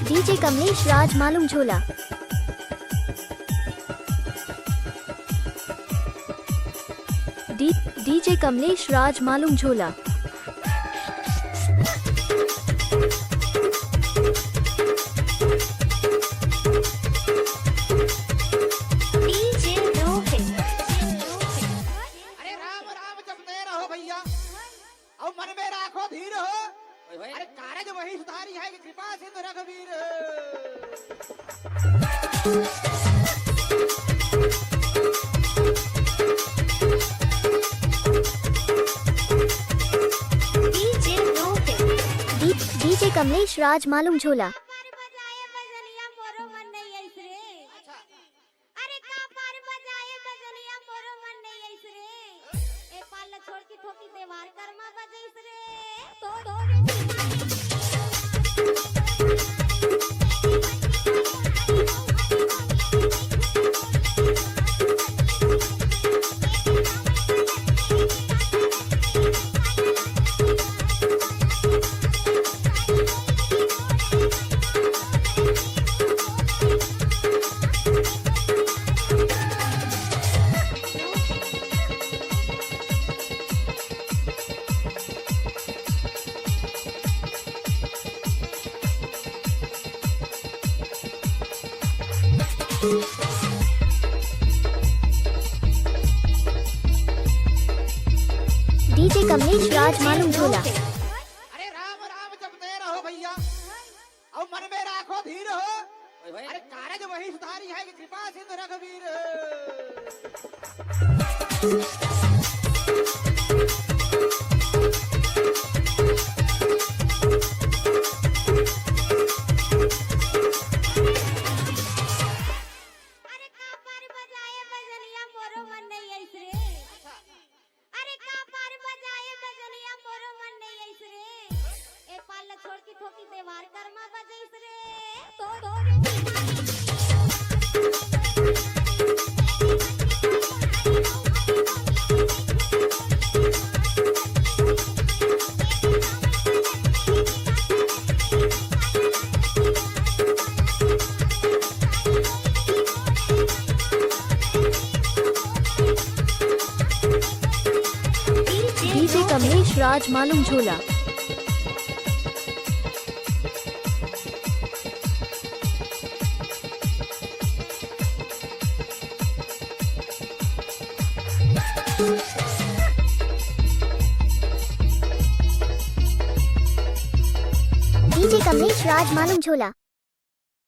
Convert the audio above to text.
DJ Kamlesh राज मालूम झोला। DJ Kamlesh राज मालूम झोला। भैया और मन में राखो धीर हो। अरे कारज वही सुधारी है कि कृपा सिंधु रघुवीर। डीजे कमलेश राज मालूम झोला। छोड़ की ठोकी देवार कर्मा बजैस रे डीजे कमलेश राज मालूम झोला। अरे राम राम जपते रहो भैया और मन में राखो धीर हो। अरे कारज वही सुधारी है कि कृपा सिंधु रघुवीर। छोड़ की ठोकी देवार कर्मा बजैस रे डीजे कमलेश राज मालूम झोला। डीजे कमलेश राज मालूम झोला।